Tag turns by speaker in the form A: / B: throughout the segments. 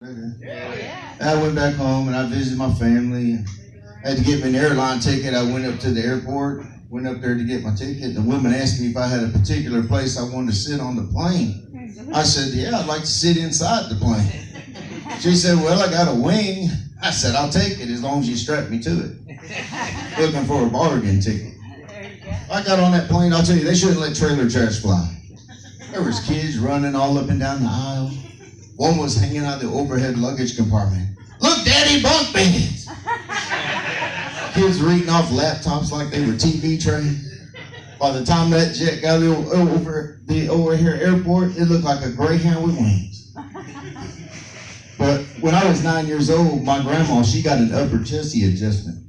A: I went back home and I visited my family. I had to get me an airline ticket. I went up to the airport, went up there to get my ticket. The woman asked me if I had a particular place I wanted to sit on the plane. I said, yeah, I'd like to sit inside the plane. She said, well, I got a wing. I said, I'll take it as long as you strap me to it. Looking for a bargain ticket. I got on that plane, I'll tell you, they shouldn't let trailer trash fly. There was kids running all up and down the aisle. One was hanging out the overhead luggage compartment. Look, Daddy, bunk beds! Kids reading off laptops like they were TV trays. By the time that jet got over the O'Hare airport, it looked like a Greyhound with wings. But when I was 9 years old, my grandma, she got an upper chesty adjustment.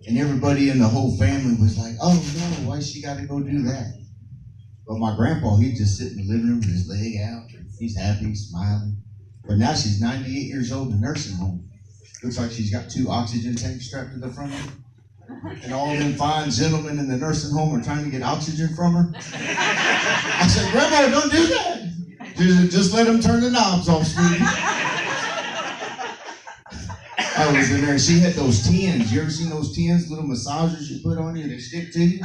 A: And everybody in the whole family was like, oh no, why she got to go do that? But my grandpa, he'd just sit in the living room with his leg out. He's happy, smiling. But now she's 98 years old in a nursing home. Looks like she's got 2 oxygen tanks strapped to the front of her. And all them fine gentlemen in the nursing home are trying to get oxygen from her. I said, Grandma, don't do that. Just let them turn the knobs off, sweetie. I was in there. She had those tins. You ever seen those tins, little massagers you put on you and they stick to you?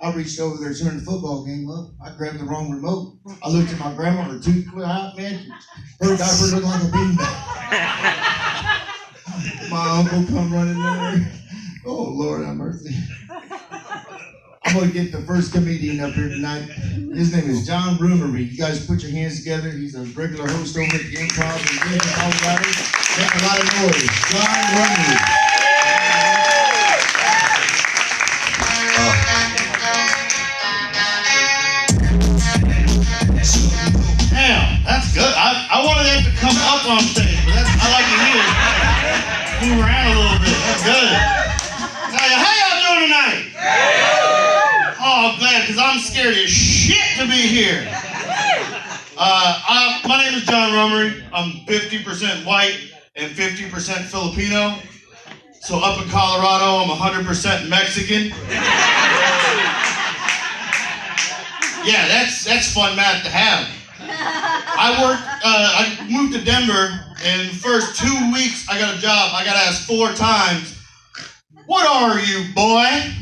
A: I reached over there to turn the football game up. I grabbed the wrong remote. I looked at my grandma, her tooth put out, man. Her diaper looked like a beanbag. My uncle come running there. Oh, Lord have mercy. I'm going to get the first comedian up here tonight. His name is John Rumery. You guys put your hands together. He's a regular host over at the Improv in Denver, Colorado. Make a lot of noise. John Rumery.
B: Damn, that's good. I wanted him to come up on stage, but I like to hear it. Move around a little bit. That's good. How y'all doing tonight? Oh, I'm glad, because I'm scared as shit to be here. My name is John Rumery. I'm 50% white and 50% Filipino. So up in Colorado, I'm 100% Mexican. Yeah, that's fun math to have. I moved to Denver, and the first 2 weeks I got a job. I got asked 4 times, what are you, boy?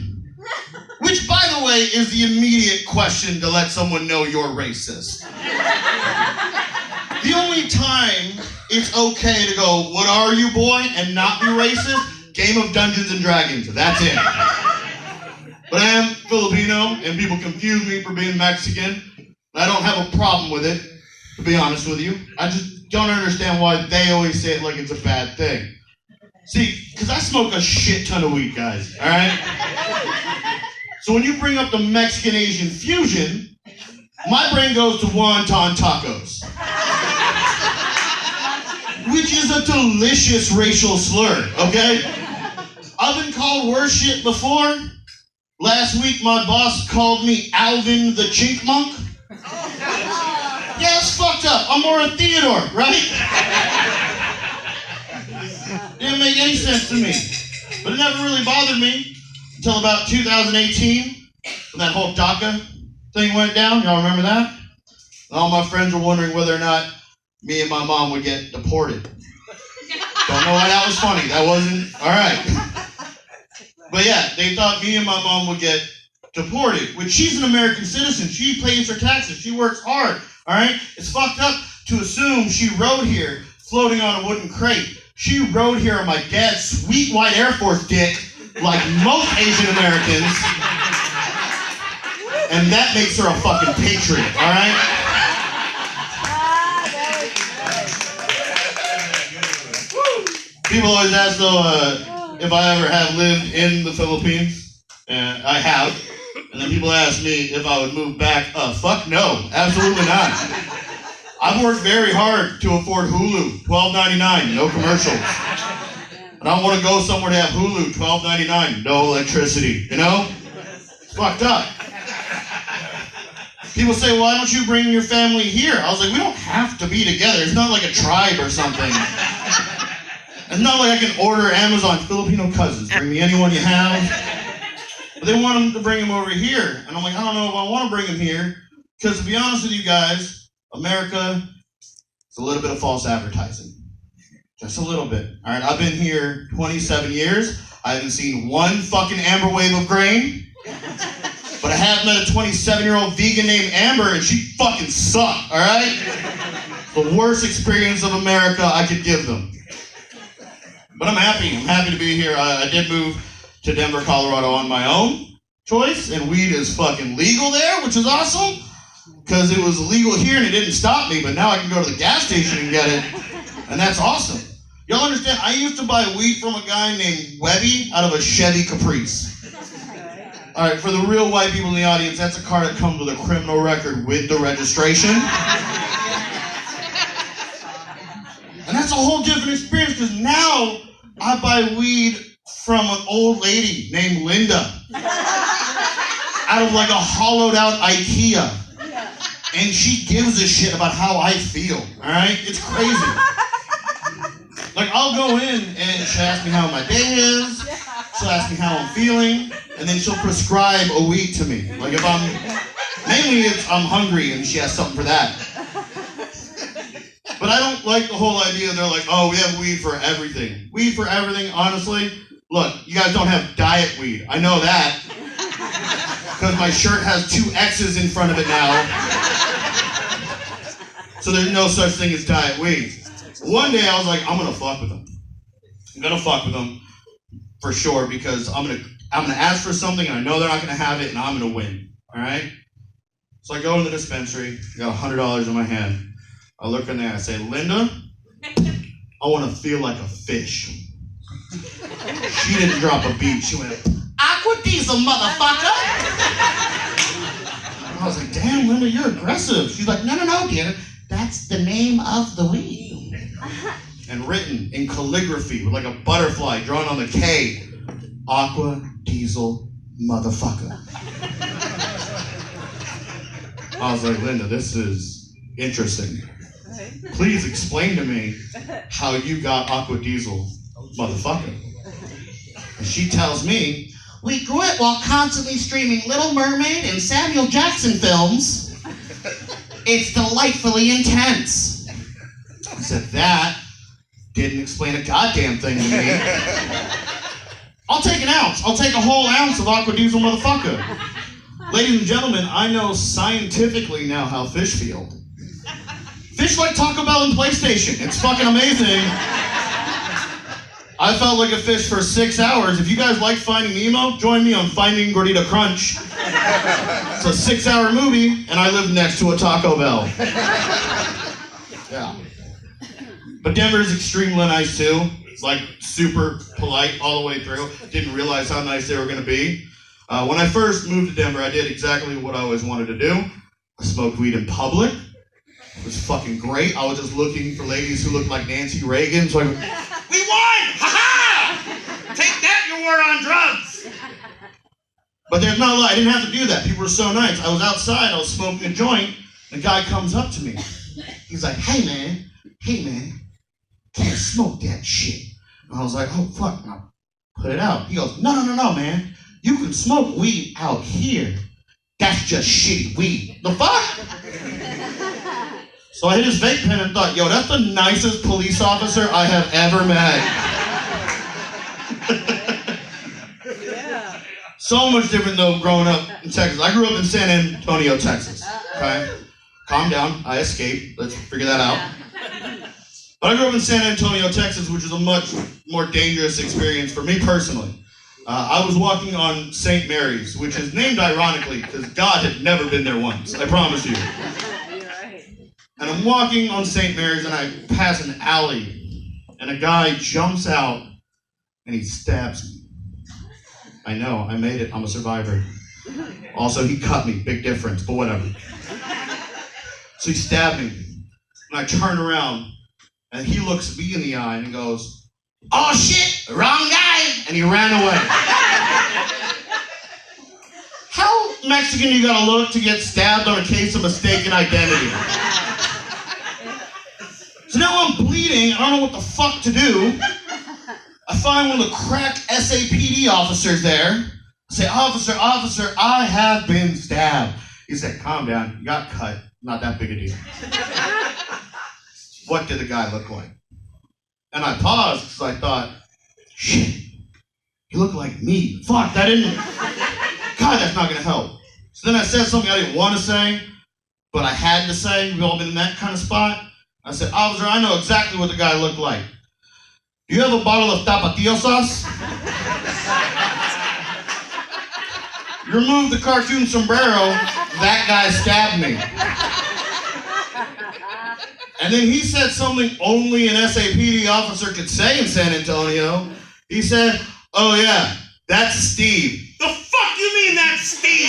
B: Which, by the way, is the immediate question to let someone know you're racist. The only time it's okay to go, what are you, boy, and not be racist, Game of Dungeons and Dragons. That's it. But I am Filipino, and people confuse me for being Mexican. I don't have a problem with it, to be honest with you. I just don't understand why they always say it like it's a bad thing. See, because I smoke a shit ton of weed, guys, all right? So when you bring up the Mexican-Asian fusion, my brain goes to wonton tacos, which is a delicious racial slur, okay? I've been called worse shit before. Last week, my boss called me Alvin the Chink Monk. Yeah, it's fucked up. I'm more a Theodore, right? Didn't make any sense to me. But it never really bothered me until about 2018, when that whole DACA thing went down. Y'all remember that? And all my friends were wondering whether or not me and my mom would get deported. Don't know why that was funny. That wasn't, all right. But yeah, they thought me and my mom would get deported, which she's an American citizen. She pays her taxes. She works hard, all right? It's fucked up to assume she rode here floating on a wooden crate. She rode here on my dad's sweet white Air Force dick, like most Asian Americans. And that makes her a fucking patriot, all right? People always ask, though, if I ever have lived in the Philippines. And I have. And then people ask me if I would move back. Fuck no. Absolutely not. I've worked very hard to afford Hulu, $12.99, no commercials. And I want to go somewhere to have Hulu, $12.99, no electricity, you know? It's fucked up. People say, why don't you bring your family here? I was like, we don't have to be together. It's not like a tribe or something. It's not like I can order Amazon, Filipino cousins, bring me anyone you have. But they want them to bring him over here. And I'm like, I don't know if I want to bring him here. Because to be honest with you guys, America, it's a little bit of false advertising. Just a little bit. All right, I've been here 27 years. I haven't seen one fucking Amber wave of grain. But I have met a 27-year-old vegan named Amber, and she fucking sucked, all right? The worst experience of America I could give them. But I'm happy. I'm happy to be here. I did move to Denver, Colorado on my own choice, and weed is fucking legal there, which is awesome, because it was illegal here and it didn't stop me, but now I can go to the gas station and get it, and that's awesome. Y'all understand? I used to buy weed from a guy named Webby out of a Chevy Caprice. All right, for the real white people in the audience, that's a car that comes with a criminal record with the registration. And that's a whole different experience, because now I buy weed from an old lady named Linda out of like a hollowed out IKEA. And she gives a shit about how I feel, all right? It's crazy. Like, I'll go in and she'll ask me how my day is, she'll ask me how I'm feeling, and then she'll prescribe a weed to me. Like if mainly it's I'm hungry and she has something for that. But I don't like the whole idea, they're like, oh, we have weed for everything. Weed for everything, honestly, look, you guys don't have diet weed. I know that. Because my shirt has 2 X's in front of it now. So there's no such thing as diet weed. One day I was like, I'm gonna fuck with them. I'm gonna fuck with them for sure, because I'm gonna ask for something and I know they're not gonna have it and I'm gonna win. Alright? So I go in the dispensary, I got $100 in my hand. I look in there, I say, Linda, I wanna feel like a fish. She didn't drop a beat, she went, Aqua Diesel, motherfucker! I was like, damn, Linda, you're aggressive. She's like, no, dear, that's the name of the weed. And written in calligraphy with like a butterfly drawn on the K, Aqua Diesel, motherfucker. I was like, Linda, this is interesting. Please explain to me how you got Aqua Diesel, motherfucker. And she tells me, we grew it while constantly streaming Little Mermaid and Samuel Jackson films. It's delightfully intense. I said, that didn't explain a goddamn thing to me. I'll take an ounce. I'll take a whole ounce of Aqua Diesel, motherfucker. Ladies and gentlemen, I know scientifically now how fish feel. Fish like Taco Bell and PlayStation. It's fucking amazing. I felt like a fish for 6 hours. If you guys like Finding Nemo, join me on Finding Gordita Crunch. It's a 6-hour movie, and I live next to a Taco Bell. Yeah. But Denver is extremely nice too. It's like super polite all the way through. Didn't realize how nice they were gonna be. When I first moved to Denver, I did exactly what I always wanted to do. I smoked weed in public. It was fucking great. I was just looking for ladies who looked like Nancy Reagan. So I went, we won! Ha-ha! Take that, you were on drugs! But there's not a lot. I didn't have to do that. People were so nice. I was outside, I was smoking a joint, and a guy comes up to me. He's like, hey man, can't smoke that shit. And I was like, oh fuck, and I put it out. He goes, no, man. You can smoke weed out here. That's just shitty weed. The fuck? So I hit his vape pen and thought, yo, that's the nicest police officer I have ever met. Yeah. So much different though growing up in Texas. I grew up in San Antonio, Texas. Okay? Calm down. I escaped. Let's figure that out. But I grew up in San Antonio, Texas, which is a much more dangerous experience for me personally. I was walking on St. Mary's, which is named ironically because God had never been there once. I promise you. And I'm walking on St. Mary's and I pass an alley and a guy jumps out and he stabs me. I know, I made it, I'm a survivor. Also, he cut me, big difference, but whatever. So he stabbed me and I turn around and he looks me in the eye and he goes, oh shit, wrong guy, and he ran away. How Mexican you gotta look to get stabbed on a case of mistaken identity? So now I'm bleeding, I don't know what the fuck to do. I find one of the crack SAPD officers there. I say, officer, I have been stabbed. He said, calm down, you got cut, not that big a deal. What did the guy look like? And I paused because I thought, shit, you look like me. Fuck, that didn't, God, that's not gonna help. So then I said something I didn't want to say, but I had to say. We've all been in that kind of spot. I said, officer, I know exactly what the guy looked like. Do you have a bottle of tapatio sauce? You remove the cartoon sombrero, that guy stabbed me. And then he said something only an SAPD officer could say in San Antonio. He said, oh yeah, that's Steve. The fuck you mean that's Steve?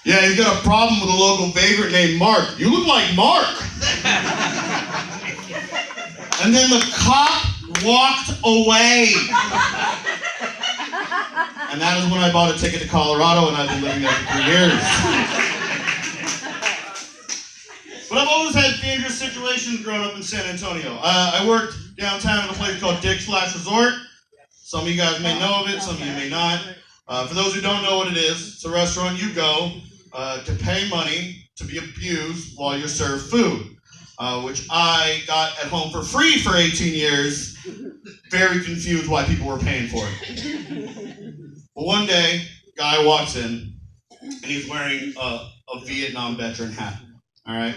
B: Yeah, he's got a problem with a local vagrant named Mark. You look like Mark. And then the cop walked away. And that is when I bought a ticket to Colorado, and I've been living there for 3 years. But I've always had dangerous situations growing up in San Antonio. I worked downtown at a place called Dick's Flash Resort. Some of you guys may know of it, some of you may not. For those who don't know what it is, it's a restaurant you go to pay money to be abused while you're served food, which I got at home for free for 18 years. Very confused why people were paying for it. But one day, a guy walks in, and he's wearing a Vietnam veteran hat, all right?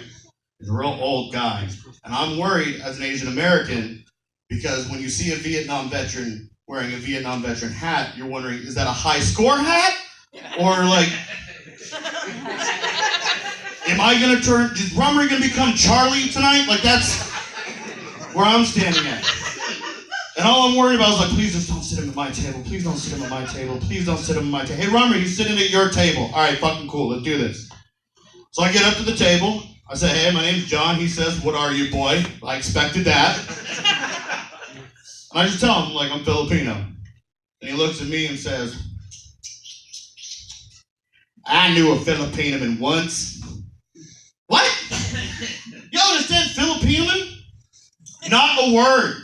B: He's a real old guy. And I'm worried as an Asian American, because when you see a Vietnam veteran wearing a Vietnam veteran hat, you're wondering, is that a high score hat? Or like, am I gonna is Rummery gonna become Charlie tonight? Like that's where I'm standing at. And all I'm worried about is like, please just don't sit him at my table. Please don't sit him at my table. Please don't sit him at my table. Hey, Rummery, he's sitting at your table. All right, fucking cool. Let's do this. So I get up to the table. I say, hey, my name's John. He says, what are you, boy? I expected that. And I just tell him, like, I'm Filipino. And he looks at me and says, I knew a Filipino once. What? You understand Filipino? Not a word.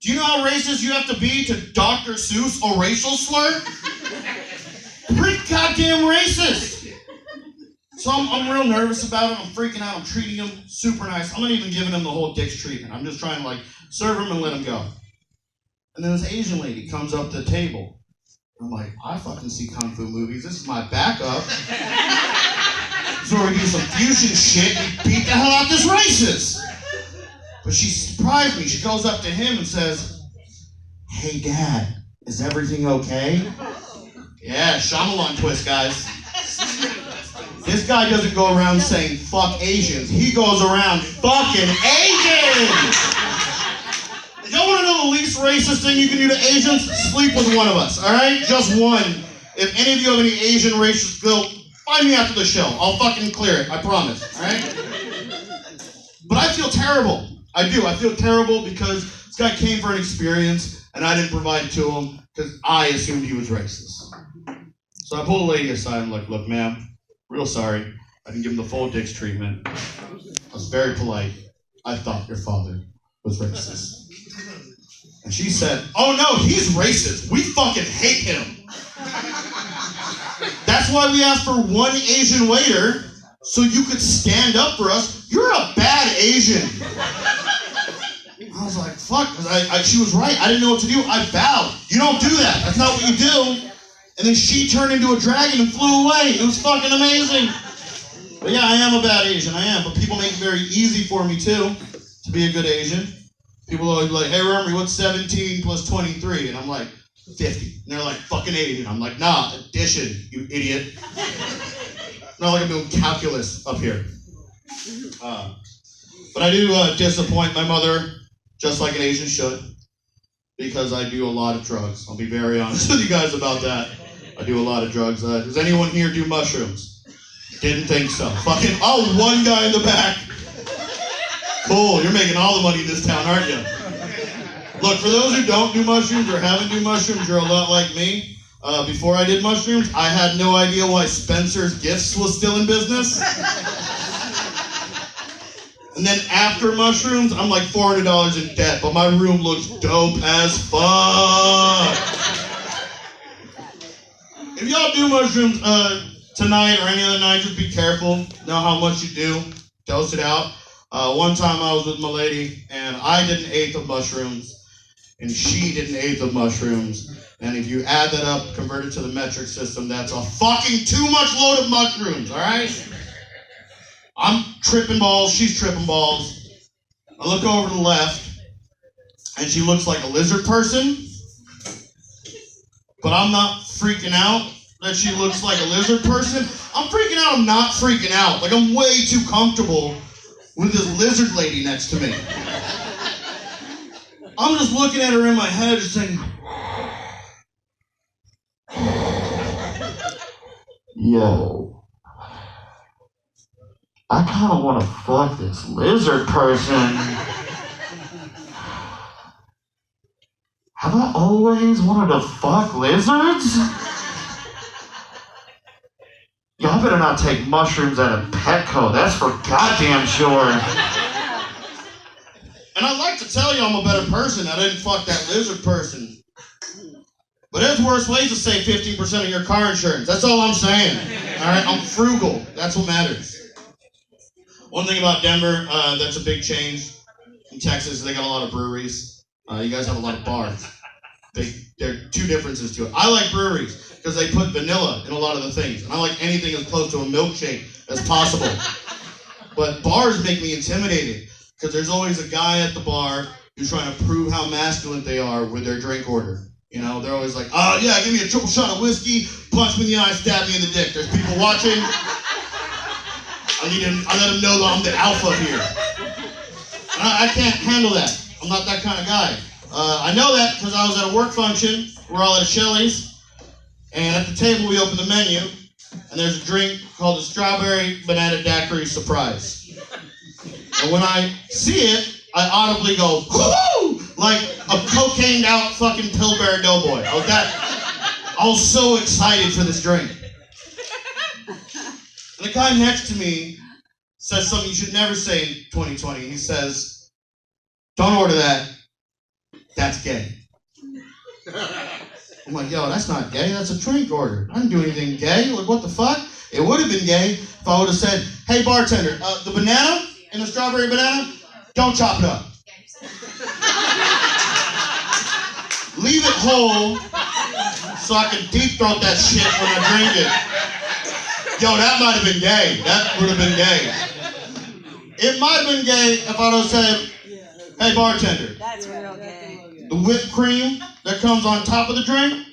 B: Do you know how racist you have to be to Dr. Seuss a racial slur? Pretty goddamn racist. So I'm real nervous about him. I'm freaking out. I'm treating him super nice. I'm not even giving him the whole Dick's treatment. I'm just trying to like serve him and let him go. And then this Asian lady comes up to the table. I'm like, I fucking see Kung Fu movies. This is my backup. So we do some fusion shit and beat the hell out this racist. But she surprised me. She goes up to him and says, hey, Dad, is everything okay? Yeah, Shyamalan twist, guys. This guy doesn't go around saying, fuck Asians. He goes around fucking Asians! Y'all want to know the least racist thing you can do to Asians? Sleep with one of us, all right? Just one. If any of you have any Asian racist guilt, find me after the show. I'll fucking clear it, I promise, all right? But I feel terrible. I do. I feel terrible because this guy came for an experience and I didn't provide it to him because I assumed he was racist. So I pull the lady aside and I'm like, look, ma'am, real sorry. I didn't give him the full Dick's treatment. I was very polite. I thought your father was racist. And she said, oh no, he's racist. We fucking hate him. That's why we asked for one Asian waiter so you could stand up for us. You're a bad Asian. I was like, fuck, because she was right. I didn't know what to do. I bowed. You don't do that. That's not what you do. And then she turned into a dragon and flew away. It was fucking amazing. But yeah, I am a bad Asian. I am. But people make it very easy for me, too, to be a good Asian. People are always like, hey, Rummery, what's 17 plus 23? And I'm like, 50. And they're like, fucking 80. And I'm like, nah, addition, you idiot. Not like I'm doing calculus up here. But I do disappoint my mother, just like an Asian should, because I do a lot of drugs. I'll be very honest with you guys about that. I do a lot of drugs. Does anyone here do mushrooms? Didn't think so. Fucking, oh, one guy in the back. Cool, you're making all the money in this town, aren't you? Look, for those who don't do mushrooms or haven't do mushrooms, you're a lot like me. Before I did mushrooms, I had no idea why Spencer's Gifts was still in business. And then after mushrooms, I'm like $400 in debt, but my room looks dope as fuck. If y'all do mushrooms tonight or any other night, just be careful. Know how much you do. Dose it out. One time I was with my lady, and I did an eighth of mushrooms, and she did an eighth of mushrooms. And if you add that up, convert it to the metric system, that's a fucking too much load of mushrooms, all right? I'm tripping balls, she's tripping balls. I look over to the left, and she looks like a lizard person, but I'm not freaking out that she looks like a lizard person. I'm freaking out, I'm not freaking out. Like, I'm way too comfortable with this lizard lady next to me. I'm just looking at her in my head, just saying, yo, I kind of want to fuck this lizard person. Have I always wanted to fuck lizards? Y'all better not take mushrooms at a Petco, that's for goddamn sure. And I'd like to tell you I'm a better person. I didn't fuck that lizard person. But there's worse ways to save 15% of your car insurance. That's all I'm saying. All right, I'm frugal. That's what matters. One thing about Denver that's a big change in Texas is they got a lot of breweries. You guys have a lot of bars. There are two differences to it. I like breweries because they put vanilla in a lot of the things. And I like anything as close to a milkshake as possible. But bars make me intimidated because there's always a guy at the bar who's trying to prove how masculine they are with their drink order. You know, they're always like, oh yeah, give me a triple shot of whiskey, punch me in the eye, stab me in the dick. There's people watching. I let them know that I'm the alpha here. And I can't handle that. I'm not that kind of guy. I know that because I was at a work function. We're all at a Chili's. And at the table, we open the menu. And there's a drink called the Strawberry Banana Daiquiri Surprise. And when I see it, I audibly go, whoo! Like a cocained out fucking Pillsbury Doughboy. I was so excited for this drink. And the guy next to me says something you should never say in 2020. He says, don't order that. That's gay. I'm like, yo, that's not gay. That's a drink order. I didn't do anything gay. Like, what the fuck? It would have been gay if I would have said, hey, bartender, the banana and the strawberry banana, don't chop it up. Leave it whole so I can deep throat that shit when I drink it. Yo, that might have been gay. That would have been gay. It might have been gay if I would have said, hey, bartender.
C: That's real gay.
B: The whipped cream that comes on top of the drink,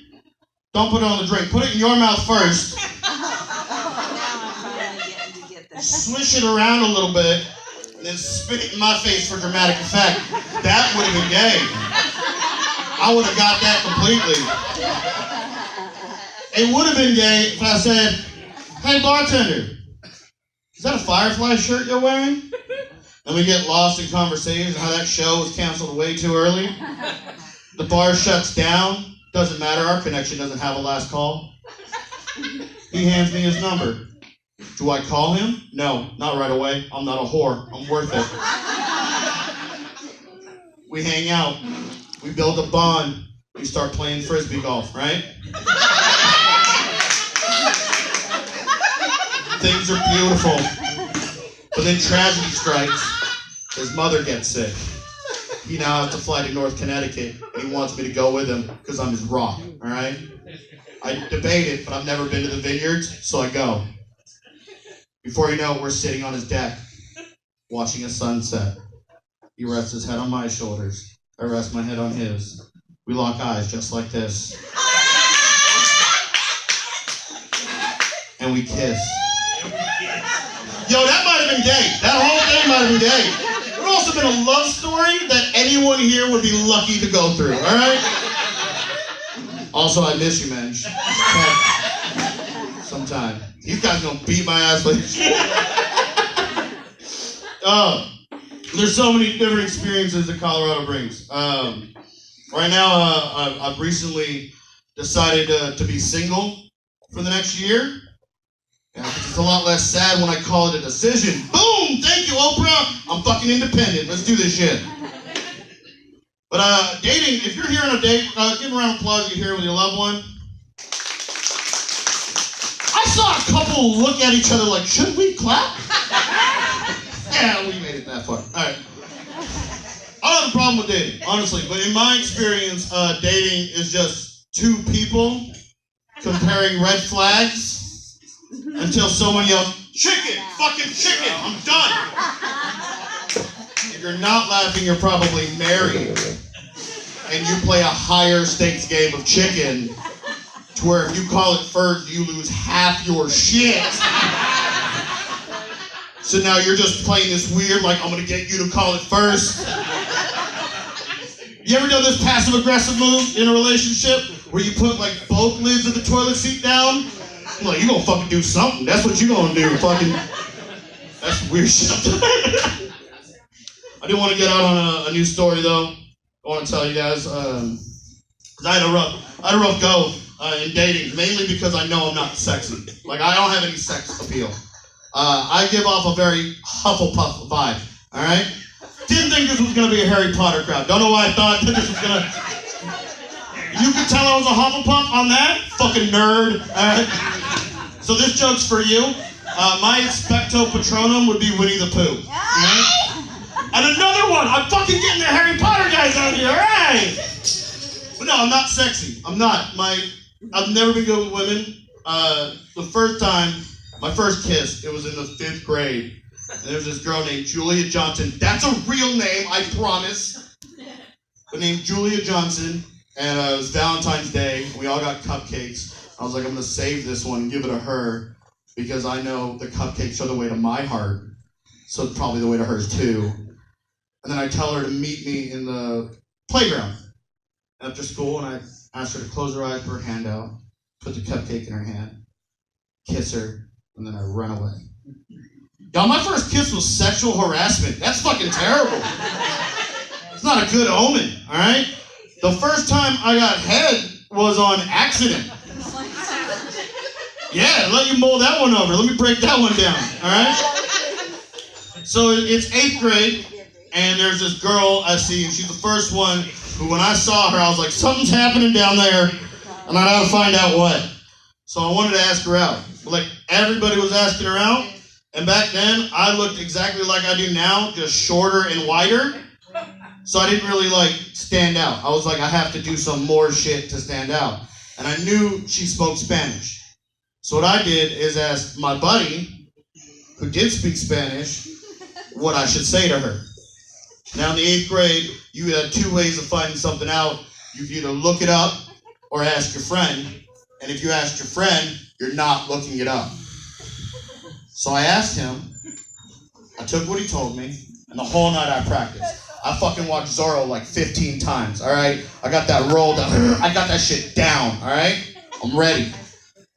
B: don't put it on the drink. Put it in your mouth first.
C: Now I'm finally getting to get this.
B: Swish it around a little bit, and then spit it in my face for dramatic effect. That would have been gay. I would have got that completely. It would have been gay if I said, hey, bartender, is that a Firefly shirt you're wearing? And we get lost in conversation how that show was canceled way too early. The bar shuts down. Doesn't matter. Our connection doesn't have a last call. He hands me his number. Do I call him? No, not right away. I'm not a whore. I'm worth it. We hang out. We build a bond. We start playing frisbee golf, right? Things are beautiful. But then tragedy strikes. His mother gets sick. He now has to fly to North Connecticut, and he wants me to go with him because I'm his rock, all right? I debate it, but I've never been to the vineyards, so I go. Before you know it, we're sitting on his deck, watching a sunset. He rests his head on my shoulders. I rest my head on his. We lock eyes just like this. And we kiss. Yo, that might have been gay. That whole thing might have been gay. It would also been a love story that anyone here would be lucky to go through, all right? Also, I miss you, man. Sometime. These guys gonna beat my ass like there's so many different experiences that Colorado brings. Right now, I've recently decided to be single for the next year. It's a lot less sad when I call it a decision. Boom! Thank you, Oprah! I'm fucking independent. Let's do this shit. But dating, if you're here on a date, give a round of applause if you're here with your loved one. I saw a couple look at each other like, should we clap? Yeah, we made it that far. All right. I don't have a problem with dating, honestly, but in my experience, dating is just two people comparing red flags until someone yells, "Chicken! Fucking chicken! I'm done!" If you're not laughing, you're probably married, and you play a higher stakes game of chicken, to where if you call it first, you lose half your shit. So now you're just playing this weird, like, I'm gonna get you to call it first. You ever done this passive-aggressive move in a relationship where you put, like, both lids of the toilet seat down? I'm like, you gonna fucking do something. That's what you gonna do, fucking. That's weird shit. I do want to get out on a new story, though. I want to tell you guys, because I had a rough go in dating, mainly because I know I'm not sexy. Like, I don't have any sex appeal. I give off a very Hufflepuff vibe, all right? Didn't think this was going to be a Harry Potter crowd. Don't know why I thought that this was going to... You could tell I was a Hufflepuff on that? Fucking nerd, all right? So this joke's for you. My expecto patronum would be Winnie the Pooh, all right? And another one! I'm fucking getting the Harry Potter guys out here, all right? But no, I'm not sexy. I'm not. I've never been good with women. The first time... My first kiss, it was in the 5th grade. And there was this girl named Julia Johnson. That's a real name, I promise. But named Julia Johnson. And it was Valentine's Day. We all got cupcakes. I was like, I'm going to save this one and give it to her. Because I know the cupcakes are the way to my heart. So it's probably the way to hers too. And then I tell her to meet me in the playground after school. And I ask her to close her eyes, put her hand out, put the cupcake in her hand, kiss her. And then I run away. Y'all, my first kiss was sexual harassment. That's fucking terrible. It's not a good omen, all right? The first time I got head was on accident. Yeah, let you mull that one over. Let me break that one down, all right? So it's 8th grade, and there's this girl I see, and she's the first one who, when I saw her, I was like, something's happening down there, and I gotta find out what. So I wanted to ask her out. Like, everybody was asking her out, and back then, I looked exactly like I do now, just shorter and wider, so I didn't really, like, stand out. I was like, I have to do some more shit to stand out, and I knew she spoke Spanish. So what I did is ask my buddy, who did speak Spanish, what I should say to her. Now, in the 8th grade, you had 2 ways of finding something out. You could either look it up or ask your friend, and if you asked your friend, you're not looking it up. So I asked him, I took what he told me, and the whole night I practiced. I fucking watched Zorro like 15 times, all right? I got that roll down. I got that shit down, all right? I'm ready.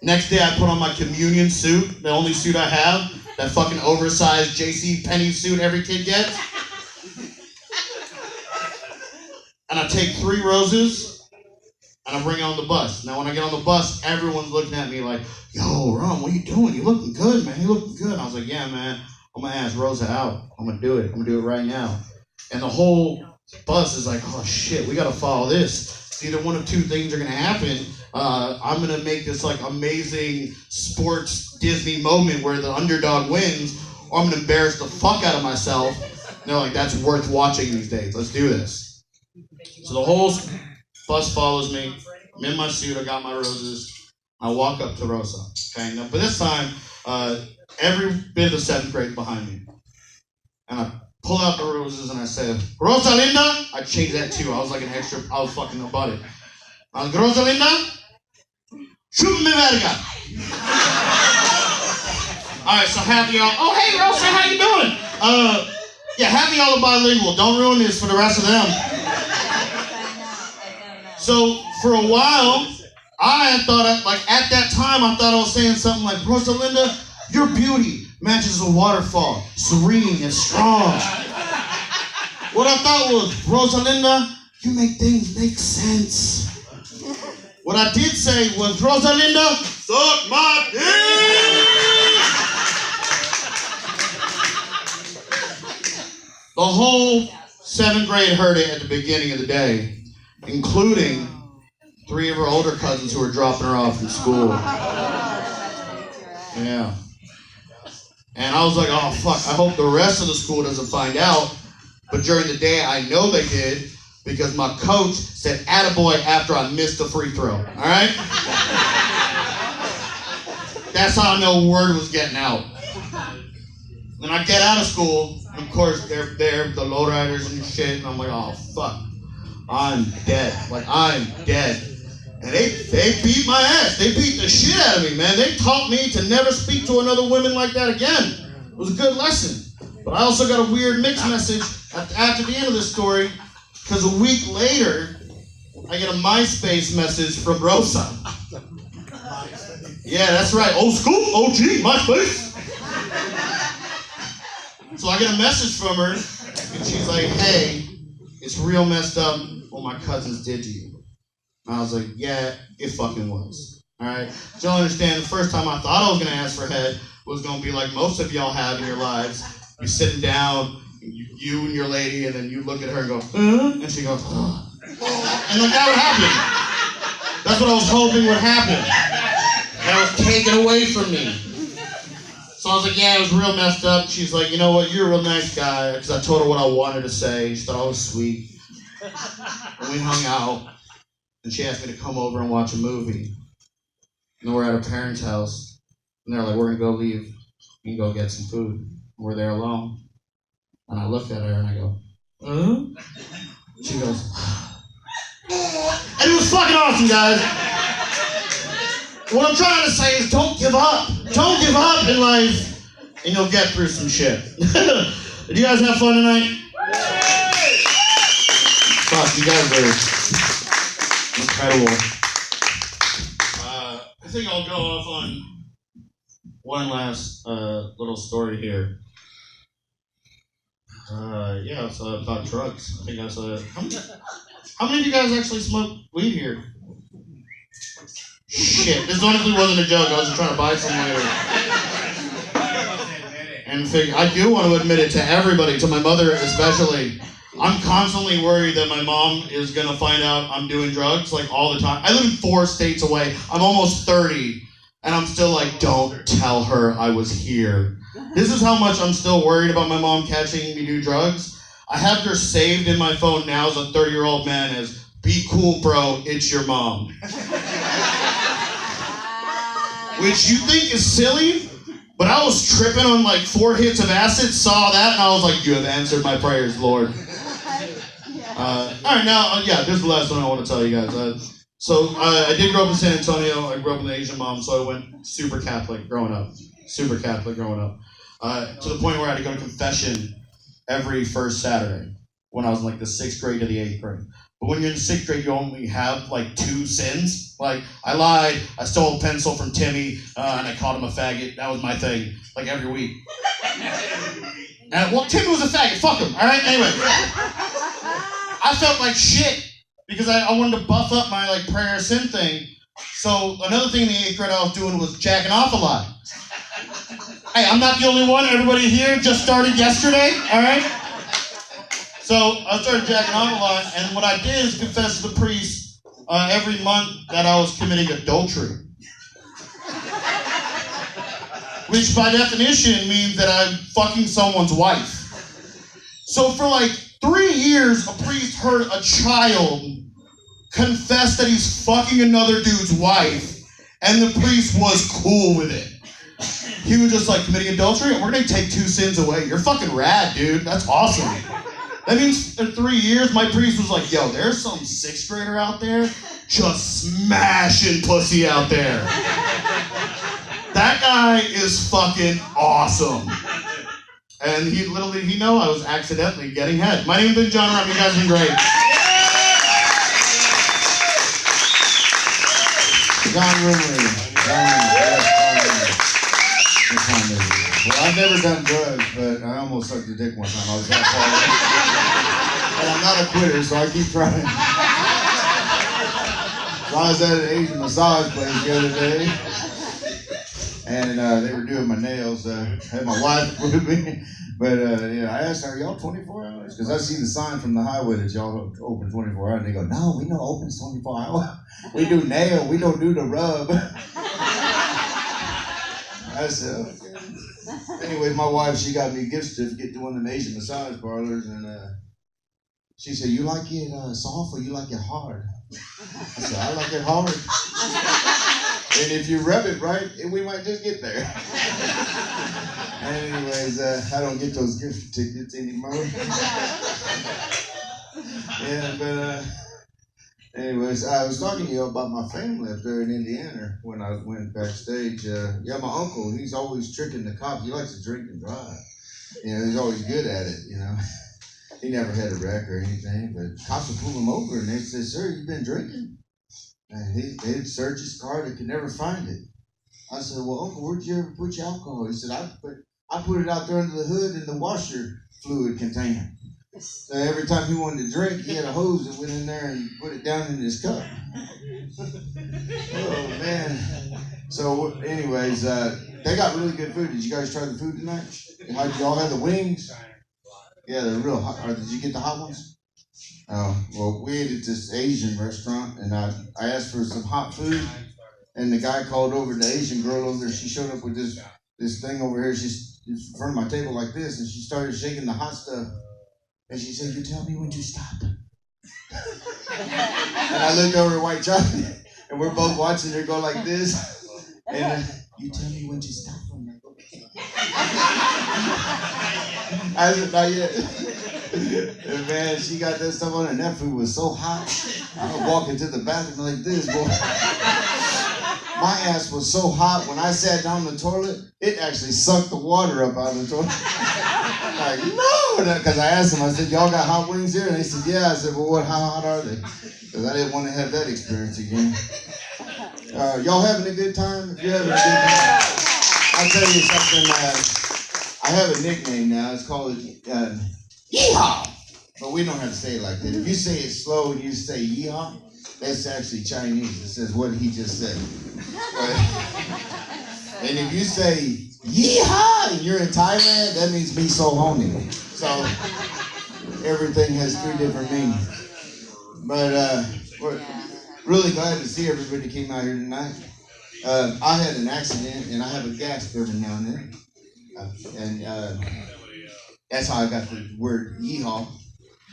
B: Next day I put on my communion suit, the only suit I have, that fucking oversized J.C. Penney suit every kid gets. And I take 3 roses, and I bring it on the bus. Now, when I get on the bus, everyone's looking at me like, yo, Ron, what are you doing? You looking good, man. You looking good. I was like, yeah, man. I'm going to ask Rosa out. I'm going to do it. I'm going to do it right now. And the whole bus is like, oh, shit, we got to follow this. It's either one of 2 things are going to happen. I'm going to make this, like, amazing sports Disney moment where the underdog wins, or I'm going to embarrass the fuck out of myself. And they're like, that's worth watching these days. Let's do this. So the whole bus follows me. I'm in my suit. I got my roses. I walk up to Rosa. Okay, now, but this time, every bit of the 7th grade behind me. And I pull out the roses and I say, Rosa Linda? I changed that too. I was like an extra, I was fucking about it. I was, Rosa Linda? Chupa mi verga. Alright, so half of y'all, oh hey Rosa, how you doing? Yeah, half of y'all are bilingual. Don't ruin this for the rest of them. So, for a while, I thought, at that time, I thought I was saying something like, Rosalinda, your beauty matches a waterfall, serene and strong. What I thought was, Rosalinda, you make things make sense. What I did say was, Rosalinda, suck my dick! The whole 7th grade heard it at the beginning of the day, including 3 of her older cousins who were dropping her off from school. Yeah. And I was like, oh fuck, I hope the rest of the school doesn't find out. But during the day, I know they did because my coach said attaboy after I missed the free throw, all right? That's how I know word was getting out. Then I get out of school, and of course, they're there, the lowriders and shit, and I'm like, oh fuck, I'm dead. Like, I'm dead. And they beat my ass. They beat the shit out of me, man. They taught me to never speak to another woman like that again. It was a good lesson. But I also got a weird mixed message after the end of this story, because a week later, I get a MySpace message from Rosa. Yeah, that's right. Old school, OG, MySpace. So I get a message from her, and she's like, hey, it's real messed up what my cousins did to you. And I was like, yeah, it fucking was. All right? So you'll understand, the first time I thought I was going to ask for head was going to be like most of y'all have in your lives. You're sitting down, you and your lady, and then you look at her and go, and she goes, and like that would happen. That's what I was hoping would happen. And it was taken away from me. So I was like, yeah, it was real messed up. She's like, you know what, you're a real nice guy. Because I told her what I wanted to say. She thought I was sweet. And we hung out. And she asked me to come over and watch a movie. And then we're at her parents' house. And they're like, we're going to go leave and go get some food. And we're there alone. And I looked at her and I go, She goes, and it was fucking awesome, guys. What I'm trying to say is don't give up. Don't give up in life and you'll get through some shit. Did you guys have fun tonight? Fuck, you guys are incredible. I think I'll go off on one last little story here. Yeah, it's about drugs. I think that's how many of you guys actually smoke weed here? Shit, this honestly wasn't a joke. I was just trying to buy some later. And I do want to admit it to everybody, to my mother especially. I'm constantly worried that my mom is going to find out I'm doing drugs, like, all the time. I live in 4 states away. I'm almost 30, and I'm still like, don't tell her I was here. This is how much I'm still worried about my mom catching me do drugs. I have her saved in my phone now as a 30-year-old man as, be cool, bro, it's your mom. Which you think is silly, but I was tripping on like 4 hits of acid, saw that, and I was like, you have answered my prayers, Lord. Alright, now, this is the last one I want to tell you guys. I did grow up in San Antonio. I grew up with an Asian mom, so I went super Catholic growing up. Super Catholic growing up. To the point where I had to go to confession every first Saturday when I was in like the 6th grade to the 8th grade. But when you're in 6th grade, you only have like 2 sins. Like, I lied, I stole a pencil from Timmy, and I called him a faggot. That was my thing, like every week. And, well, Timmy was a faggot, fuck him, all right? Anyway. I felt like shit because I wanted to buff up my like prayer sin thing. So another thing in the 8th grade I was doing was jacking off a lot. Hey, I'm not the only one. Everybody here just started yesterday, all right? So I started jacking off a lot, and what I did is confess to the priest every month that I was committing adultery. Which by definition means that I'm fucking someone's wife. So for like 3 years, a priest heard a child confess that he's fucking another dude's wife, and the priest was cool with it. He was just like, committing adultery? We're gonna take 2 sins away. You're fucking rad, dude. That's awesome. That means in 3 years, my priest was like, yo, there's some 6th grader out there just smashing pussy out there. That guy is fucking awesome. And he know I was accidentally getting head. My name's been John Ram. You guys have been great.
A: John Rumley. Well, I've never done drugs, but I almost sucked a dick one time. I was that far. And I'm not a quitter, so I keep trying. So I was at an Asian massage place the other day, and they were doing my nails. I had my wife with me, but I asked her, "Are y'all 24 hours?" Because I see the sign from the highway that y'all open 24 hours. And they go, "No, we don't open 24 hours. We do nail. We don't do the rub." I said, "Okay." Anyway, my wife, she got me a gift certificate to one of them Asian massage parlors, and she said, "You like it soft or you like it hard?" I said, "I like it hard." And if you rub it right, we might just get there. Anyways, I don't get those gift tickets anymore. Yeah, but anyways, I was talking to you about my family up there in Indiana when I went backstage. Yeah, my uncle, he's always tricking the cops. He likes to drink and drive. You know, he's always good at it, you know. He never had a wreck or anything, but cops would pull him over and they said, "Sir, you've been drinking?" And they'd search his car, they could never find it. I said, "Well, Uncle, where'd you ever put your alcohol?" He said, I put it out there under the hood in the washer fluid container. So every time he wanted to drink, he had a hose that went in there and put it down in his cup. Oh, man. So anyways, they got really good food. Did you guys try the food tonight? How did y'all have the wings? Yeah, they're real hot. Or did you get the hot ones? Oh, well, we ate at this Asian restaurant, and I asked for some hot food, and the guy called over the Asian girl over there. She showed up with this thing over here. She's in front of my table like this, and she started shaking the hot stuff. And she said, "You tell me when to stop." And I looked over at White Chocolate, and we're both watching her go like this. And "You tell me when to stop." I'm like, "Okay." I said, "Not yet." And man, she got that stuff on, and that food was so hot. I was walking to the bathroom like this, boy. My ass was so hot when I sat down on the toilet, it actually sucked the water up out of the toilet. Like, no! Because I asked them, I said, "Y'all got hot wings here?" And they said, "Yeah." I said, "Well, how hot are they?" Because I didn't want to have that experience again. Y'all having a good time? If you're having a good time, I'll tell you something. I have a nickname now. It's called Yeehaw. But we don't have to say it like that. If you say it slow and you say Yeehaw, that's actually Chinese. It says what he just said. And if you say Yeehaw and you're in Thailand, that means me so honey. So everything has three different meanings. But we're really glad to see everybody came out here tonight. I had an accident and I have a gasp every now and then. And that's how I got the word yeehaw.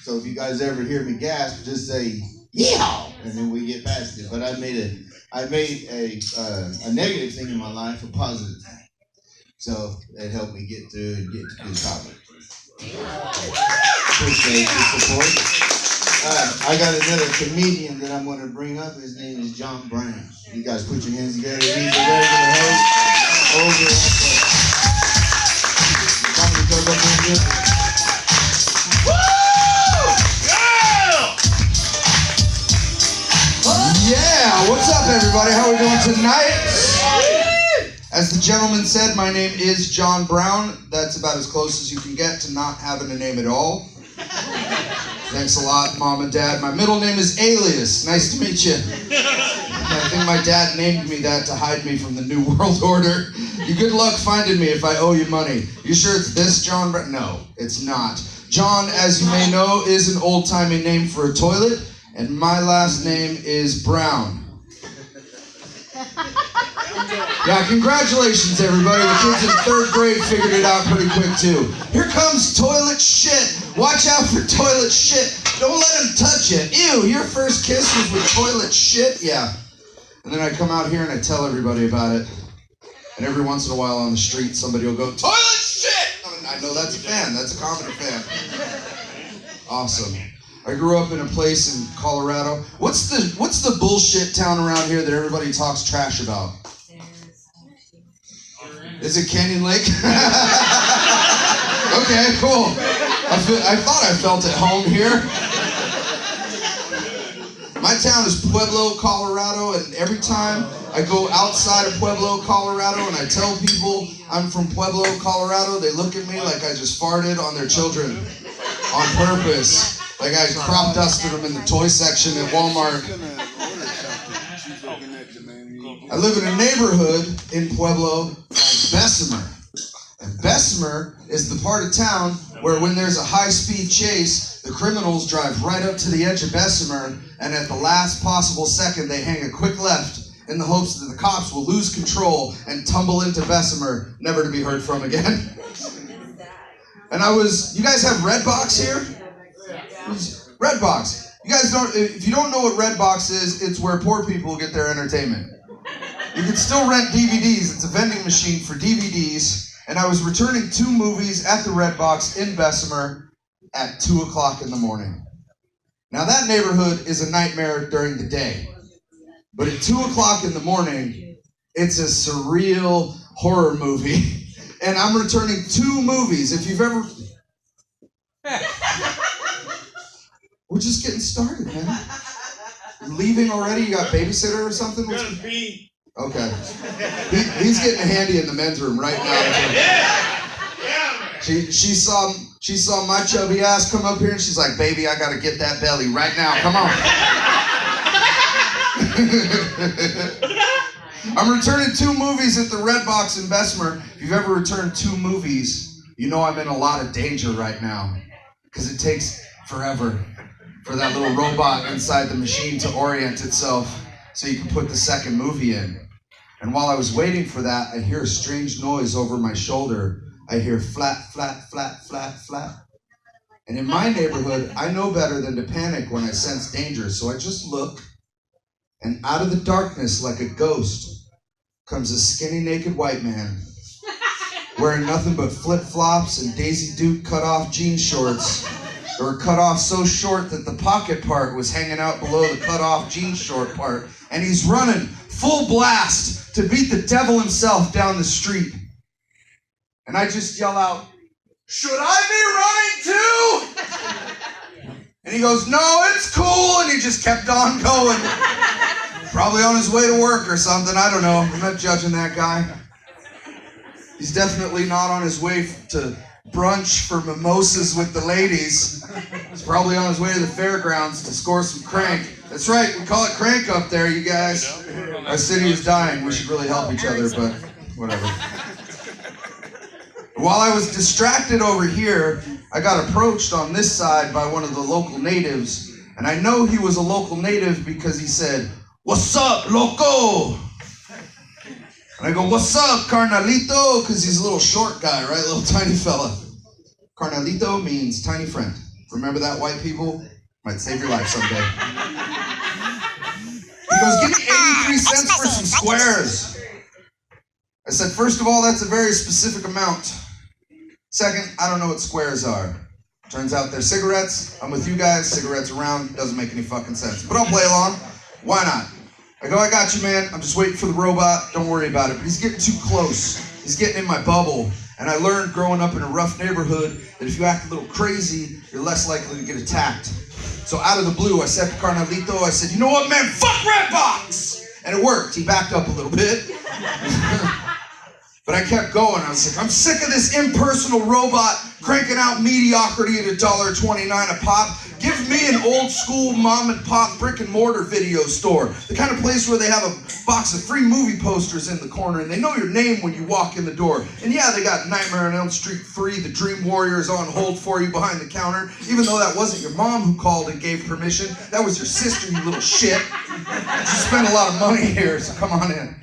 A: So if you guys ever hear me gasp, just say yeehaw, and then we get past it. But I made a negative thing in my life a positive thing. So it helped me get through and get to this topic. Appreciate the support. I got another comedian that I'm going to bring up. His name is John Brown. You guys put your hands together. He's a regular host over at Comedy Club up in here.
D: Yeah, what's up everybody? How are we doing tonight? As the gentleman said, my name is John Brown. That's about as close as you can get to not having a name at all. Thanks a lot, Mom and Dad. My middle name is Alias. Nice to meet you. I think my dad named me that to hide me from the New World Order. You good luck finding me if I owe you money. You sure it's this John Brown? No, it's not. John, as you may know, is an old-timey name for a toilet. And my last name is Brown. Yeah, congratulations everybody. The kids in 3rd grade figured it out pretty quick too. Here comes toilet shit. Watch out for toilet shit. Don't let him touch it. Ew, your first kiss was with toilet shit? Yeah. And then I come out here and I tell everybody about it. And every once in a while on the street somebody will go, "Toilet shit!" I know that's a fan. That's a comedy fan. Awesome. I grew up in a place in Colorado. What's the bullshit town around here that everybody talks trash about? Is it Canyon Lake? Okay, cool. I thought I felt at home here. My town is Pueblo, Colorado, and every time I go outside of Pueblo, Colorado, and I tell people I'm from Pueblo, Colorado, they look at me like I just farted on their children on purpose. Like I crop dusted them in the toy section at Walmart. I live in a neighborhood in Pueblo called Bessemer. And Bessemer is the part of town where when there's a high-speed chase, the criminals drive right up to the edge of Bessemer, and at the last possible second, they hang a quick left in the hopes that the cops will lose control and tumble into Bessemer, never to be heard from again. And you guys have Redbox here? Redbox. You guys if you don't know what Redbox is, it's where poor people get their entertainment. You can still rent DVDs. It's a vending machine for DVDs. And I was returning 2 movies at the Redbox in Bessemer at 2 o'clock in the morning. Now that neighborhood is a nightmare during the day. But at 2 o'clock in the morning, it's a surreal horror movie. And I'm returning 2 movies. If you've ever... We're just getting started, man. You're leaving already? You got babysitter or something? Okay. He's getting handy in the men's room right now. She saw my chubby ass come up here and she's like, baby, I gotta get that belly right now. Come on. I'm returning 2 movies at the Redbox in Bessemer. If you've ever returned 2 movies, you know I'm in a lot of danger right now. Because it takes forever for that little robot inside the machine to orient itself so you can put the second movie in. And while I was waiting for that, I hear a strange noise over my shoulder. I hear flat, flat, flat, flat, flat. And in my neighborhood, I know better than to panic when I sense danger, so I just look, and out of the darkness, like a ghost, comes a skinny, naked white man, wearing nothing but flip-flops and Daisy Duke cut-off jean shorts. They were cut off so short that the pocket part was hanging out below the cut-off jean short part. And he's running full blast to beat the devil himself down the street. And I just yell out, should I be running too? And he goes, no, it's cool. And he just kept on going. Probably on his way to work or something. I don't know. I'm not judging that guy. He's definitely not on his way to brunch for mimosas with the ladies. He's probably on his way to the fairgrounds to score some crank. That's right, we call it crank up there, you guys. Our city is dying. We should really help each other, but whatever. While I was distracted over here, I got approached on this side by one of the local natives, and I know he was a local native because he said, "What's up, loco?" And I go, "What's up, carnalito?" Because he's a little short guy, right? A little tiny fella. Carnalito means tiny friend. Remember that, white people? Might save your life someday. He goes, "Give me 83 cents for some squares." I said, "First of all, that's a very specific amount. Second, I don't know what squares are." Turns out they're cigarettes. I'm with you guys. Cigarettes around. Doesn't make any fucking sense. But I'll play along. Why not? I go, "I got you, man. I'm just waiting for the robot. Don't worry about it." But he's getting too close. He's getting in my bubble. And I learned growing up in a rough neighborhood that if you act a little crazy, you're less likely to get attacked. So out of the blue, I said to Carnalito, I said, "You know what, man? Fuck Redbox!" And it worked. He backed up a little bit. But I kept going. I was like, I'm sick of this impersonal robot cranking out mediocrity at $1.29 a pop. Give me an old school mom and pop brick and mortar video store. The kind of place where they have a box of free movie posters in the corner and they know your name when you walk in the door. And yeah, they got Nightmare on Elm Street 3, The Dream Warriors on hold for you behind the counter. Even though that wasn't your mom who called and gave permission. That was your sister, you little shit. You spent a lot of money here, so come on in.